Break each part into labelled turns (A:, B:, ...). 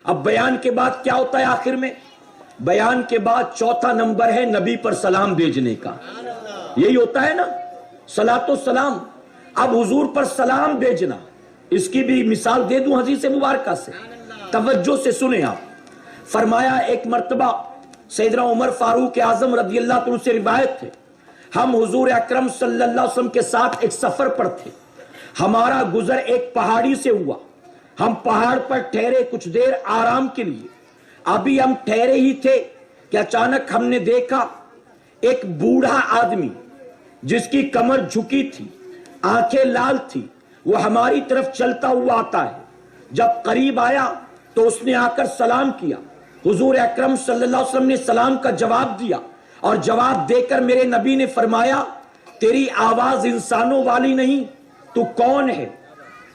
A: اب بیان کے بعد کیا ہوتا ہے آخر میں؟ بیان کے بعد چوتھا نمبر ہے نبی پر سلام بھیجنے کا. یہی ہوتا ہے نا صلاۃ و سلام. اب حضور پر سلام بھیجنا، اس کی بھی مثال دے دوں حدیث مبارکہ سے، توجہ سے سنیں آپ. فرمایا ایک مرتبہ سیدنا عمر فاروق اعظم رضی اللہ عنہ سے روایت ہے، ہم حضور اکرم صلی اللہ علیہ وسلم کے ساتھ ایک سفر پر تھے. ہمارا گزر ایک پہاڑی سے ہوا. ہم پہاڑ پر ٹھہرے کچھ دیر آرام کے لیے. ابھی ہم ٹھہرے ہی تھے کہ اچانک ہم نے دیکھا ایک بوڑھا آدمی جس کی کمر جھکی تھی، آنکھیں لال تھی، وہ ہماری طرف چلتا ہوا آتا ہے. جب قریب آیا تو اس نے آ کر سلام کیا. حضور اکرم صلی اللہ علیہ وسلم نے سلام کا جواب دیا، اور جواب دے کر میرے نبی نے فرمایا تیری آواز انسانوں والی نہیں، تو کون ہے؟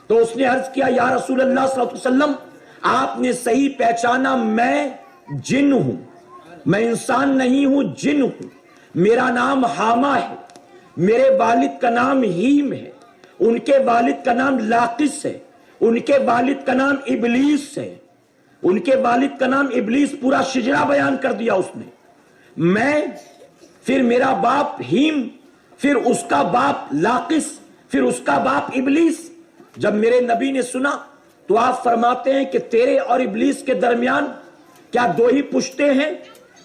A: تو اس نے عرض کیا یا رسول اللہ صلی اللہ علیہ وسلم آپ نے صحیح پہچانا، میں جن ہوں، میں انسان نہیں ہوں، جن ہوں. میرا نام حامہ ہے، میرے والد کا نام ہیم ہے، ان کے والد کا نام لاقس ہے، ان کے والد کا نام ابلیس ہے، ان کے والد کا نام ابلیس. پورا شجرہ بیان کر دیا اس نے. میں، پھر میرا باپ ہیم، پھر اس کا باپ لاقس، پھر اس کا باپ ابلیس. جب میرے نبی نے سنا تو آپ فرماتے ہیں کہ تیرے اور ابلیس کے درمیان کیا دو ہی پشتے ہیں،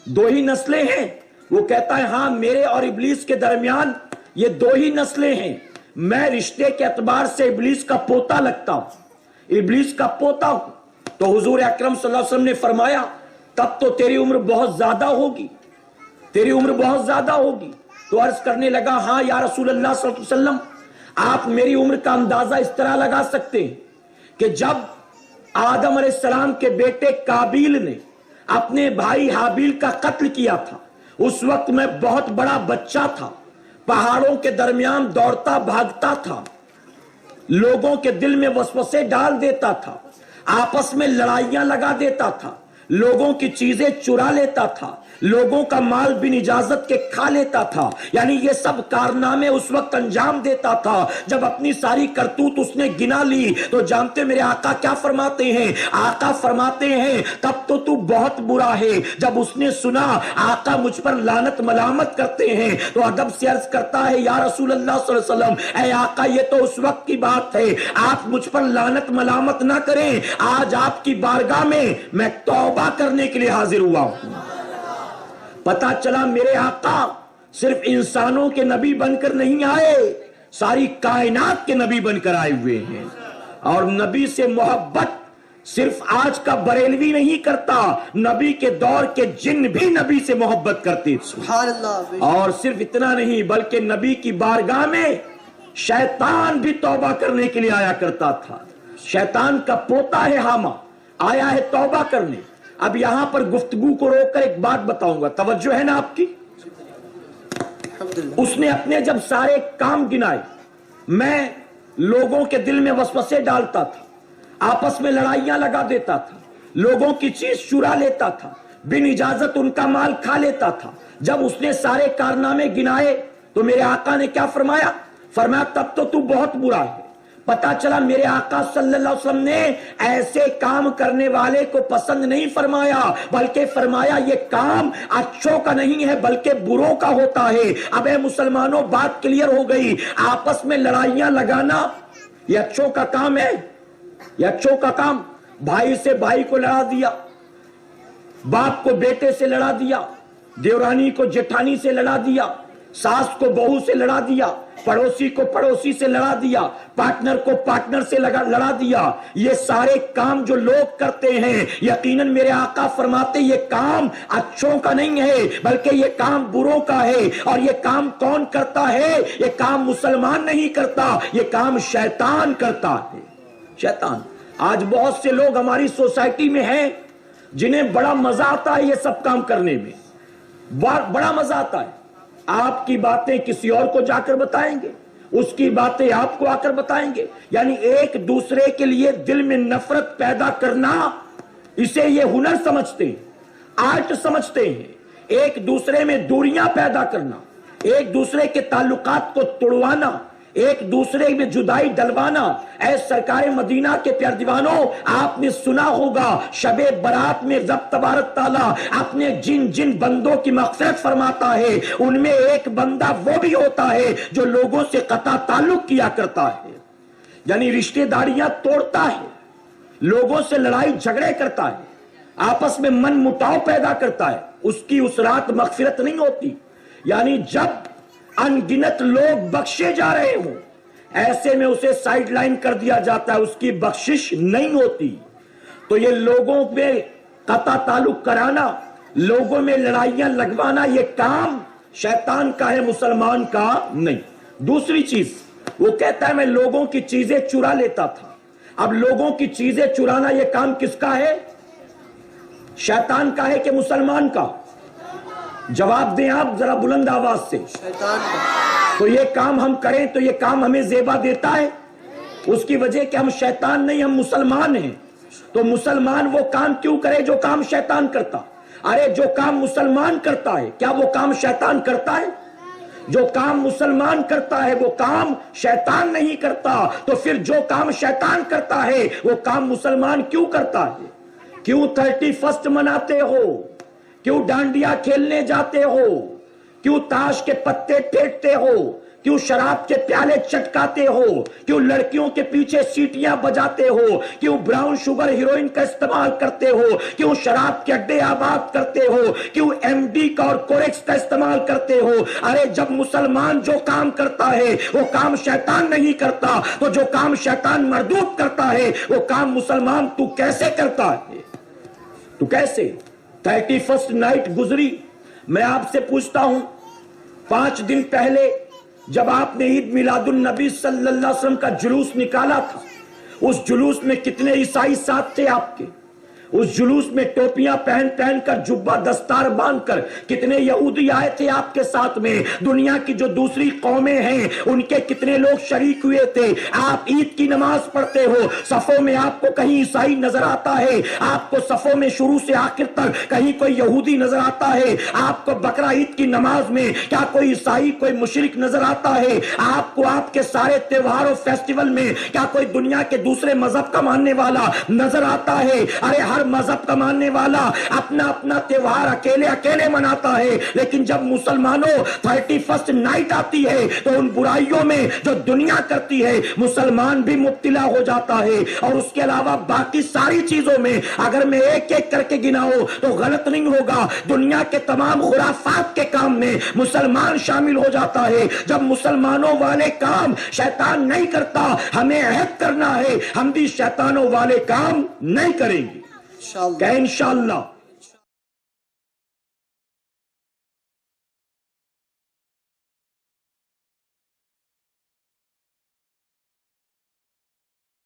A: دو ہی نسلیں ہیں؟ وہ کہتا ہے ہاں، میرے اور ابلیس کے درمیان یہ دو ہی نسلیں ہیں. میں رشتے کے اعتبار سے ابلیس کا پوتا لگتا ہوں، ابلیس کا پوتا ہوں. تو حضور اکرم صلی اللہ علیہ وسلم نے فرمایا تب تو تیری عمر بہت زیادہ ہوگی، تیری عمر بہت زیادہ ہوگی. تو عرض کرنے لگا ہاں یا رسول اللہ صلی اللہ علیہ وسلم آپ میری عمر کا اندازہ اس طرح لگا سکتے ہیں کہ جب آدم علیہ السلام کے بیٹے کابیل نے اپنے بھائی حابیل کا قتل کیا تھا، اس وقت میں بہت بڑا بچہ تھا، پہاڑوں کے درمیان دوڑتا بھاگتا تھا، لوگوں کے دل میں وسوسے ڈال دیتا تھا، آپس میں لڑائیاں لگا دیتا تھا، لوگوں کی چیزیں چرا لیتا تھا، لوگوں کا مال بن اجازت کے کھا لیتا تھا. یعنی یہ سب کارنامے اس وقت انجام دیتا تھا. جب اپنی ساری کرتوت اس نے گنا لی تو جانتے میرے آقا کیا فرماتے ہیں؟ آقا فرماتے ہیں تب تو بہت برا ہے. جب اس نے سنا آقا مجھ پر لعنت ملامت کرتے ہیں تو ادب سے عرض کرتا ہے یا رسول اللہ صلی اللہ علیہ وسلم اے آقا یہ تو اس وقت کی بات ہے، آپ مجھ پر لعنت ملامت نہ کریں. آج آپ کی بارگاہ میں توبہ کرنے کے لیے حاضر ہوا ہوں. پتا چلا میرے آقا صرف انسانوں کے نبی بن کر نہیں آئے، ساری کائنات کے نبی بن کر آئے ہوئے ہیں. اور نبی سے محبت صرف آج کا بریلوی نہیں کرتا، نبی کے دور کے جن بھی نبی سے محبت کرتے. سبحان اللہ. اور صرف اتنا نہیں بلکہ نبی کی بارگاہ میں شیطان بھی توبہ کرنے کے لیے آیا کرتا تھا. شیطان کا پوتا ہے حامہ، آیا ہے توبہ کرنے. اب یہاں پر گفتگو کو روک کر ایک بات بتاؤں گا، توجہ ہے نا آپ کی؟ اس نے اپنے جب سارے کام گنائے، میں لوگوں کے دل میں وسوسے ڈالتا تھا، آپس میں لڑائیاں لگا دیتا تھا، لوگوں کی چیز چرا لیتا تھا، بن اجازت ان کا مال کھا لیتا تھا. جب اس نے سارے کارنامے گنائے تو میرے آقا نے کیا فرمایا؟ فرمایا تب تو بہت برا ہے. پتا چلا میرے آقا صلی اللہ علیہ وسلم نے ایسے کام کرنے والے کو پسند نہیں فرمایا، بلکہ فرمایا یہ کام اچھوں کا نہیں ہے بلکہ بروں کا ہوتا ہے. اب اے مسلمانوں بات کلیئر ہو گئی، آپس میں لڑائیاں لگانا یہ اچھوں کا کام ہے، یہ اچھوں کا کام. بھائی سے بھائی کو لڑا دیا، باپ کو بیٹے سے لڑا دیا، دیورانی کو جٹھانی سے لڑا دیا، ساس کو بہو سے لڑا دیا، پڑوسی کو پڑوسی سے لڑا دیا، پارٹنر کو پارٹنر سے لڑا دیا. یہ سارے کام جو لوگ کرتے ہیں یقیناً میرے آقا فرماتے یہ کام اچھوں کا نہیں ہے بلکہ یہ کام بروں کا ہے. اور یہ کام کون کرتا ہے؟ یہ کام مسلمان نہیں کرتا، یہ کام شیطان کرتا ہے. شیطان. آج بہت سے لوگ ہماری سوسائٹی میں ہیں جنہیں بڑا مزہ آتا ہے یہ سب کام کرنے میں، بڑا مزہ آتا ہے. آپ کی باتیں کسی اور کو جا کر بتائیں گے، اس کی باتیں آپ کو آ کر بتائیں گے. یعنی ایک دوسرے کے لیے دل میں نفرت پیدا کرنا، اسے یہ ہنر سمجھتے ہیں، آرٹ سمجھتے ہیں. ایک دوسرے میں دوریاں پیدا کرنا، ایک دوسرے کے تعلقات کو توڑوانا، ایک دوسرے میں جدائی ڈلوانا. اے سرکار مدینہ کے پیار دیوانوں، آپ نے سنا ہوگا شب برات میں رب تبارک تعالیٰ اپنے جن جن بندوں کی مغفرت فرماتا ہے ان میں ایک بندہ وہ بھی ہوتا ہے جو لوگوں سے قطع تعلق کیا کرتا ہے، یعنی رشتہ داریاں توڑتا ہے، لوگوں سے لڑائی جھگڑے کرتا ہے، آپس میں من مٹاؤ پیدا کرتا ہے. اس کی اس رات مغفرت نہیں ہوتی. یعنی جب ان گنت لوگ بخشے جا رہے ہوں ایسے میں اسے سائیڈ لائن کر دیا جاتا ہے، اس کی بخشش نہیں ہوتی. تو یہ لوگوں میں قطع تعلق کرانا، لوگوں میں لڑائیاں لگوانا، یہ کام شیطان کا ہے، مسلمان کا نہیں. دوسری چیز وہ کہتا ہے میں لوگوں کی چیزیں چرا لیتا تھا. اب لوگوں کی چیزیں چرانا یہ کام کس کا ہے؟ شیطان کا ہے کہ مسلمان کا؟ جواب دیں آپ ذرا بلند آواز سے.
B: شیطان کا.
A: تو یہ کام ہم کریں تو یہ کام ہمیں زیبا دیتا ہے؟ اس کی وجہ کہ ہم شیطان نہیں، ہم مسلمان ہیں. تو مسلمان وہ کام کیوں کرے جو کام شیطان کرتا؟ ارے جو کام مسلمان کرتا ہے کیا وہ کام شیطان کرتا ہے؟ جو کام مسلمان کرتا ہے وہ کام شیطان نہیں کرتا. تو پھر جو کام شیطان کرتا ہے وہ کام مسلمان کیوں کرتا ہے؟ کیوں 31 مناتے ہو؟ کیوں ڈانڈیا کھیلنے جاتے ہو؟ کیوں تاش کے پتے پھینکتے ہو؟ کیوں شراب کے پیالے چٹکاتے ہو؟ کیوں لڑکیوں کے پیچھے سیٹیاں بجاتے ہو؟ کیوں براؤن شوگر ہیروئن کا استعمال کرتے ہو؟ کیوں شراب کے اڈے آباد کرتے ہو؟ کیوں ایم ڈی کا اور کوریکس کا استعمال کرتے ہو؟ ارے جب مسلمان جو کام کرتا ہے وہ کام شیطان نہیں کرتا، تو جو کام شیطان مردود کرتا ہے وہ کام مسلمان تو کیسے کرتا ہے؟ تو کیسے؟ 31 نائٹ گزری. میں آپ سے پوچھتا ہوں 5 دن پہلے جب آپ نے عید میلاد النبی صلی اللہ علیہ وسلم کا جلوس نکالا تھا، اس جلوس میں کتنے عیسائی ساتھ تھے آپ کے؟ اس جلوس میں ٹوپیاں پہن پہن کر جبہ دستار باندھ کر کتنے یہودی آئے تھے آپ کے ساتھ میں؟ دنیا کی جو دوسری قومیں ہیں ان کے کتنے لوگ شریک ہوئے تھے؟ آپ عید کی نماز پڑھتے ہو، صفوں میں آپ کو کہیں عیسائی نظر آتا ہے؟ آپ کو صفوں میں شروع سے آخر تک کہیں کوئی یہودی نظر آتا ہے؟ آپ کو بقرہ عید کی نماز میں کیا کوئی عیسائی کوئی مشرک نظر آتا ہے؟ آپ کو آپ کے سارے تہوار اور فیسٹیول میں کیا کوئی دنیا کے دوسرے مذہب کا ماننے والا نظر آتا ہے؟ ارے ہر مذہب کا ماننے والا اپنا اپنا تہوار اکیلے اکیلے مناتا ہے، لیکن جب مسلمانوں 31 نائٹ آتی ہے تو ان برائیوں میں جو دنیا کرتی ہے مسلمان بھی مبتلا ہو جاتا ہے. اور اس کے علاوہ باقی ساری چیزوں میں اگر میں ایک ایک کر کے گناؤں تو غلط نہیں ہوگا. دنیا کے تمام خرافات کے کام میں مسلمان شامل ہو جاتا ہے. جب مسلمانوں والے کام شیطان نہیں کرتا، ہمیں عہد کرنا ہے ہم بھی شیطانوں والے کام نہیں کریں گے. کہ انشاءاللہ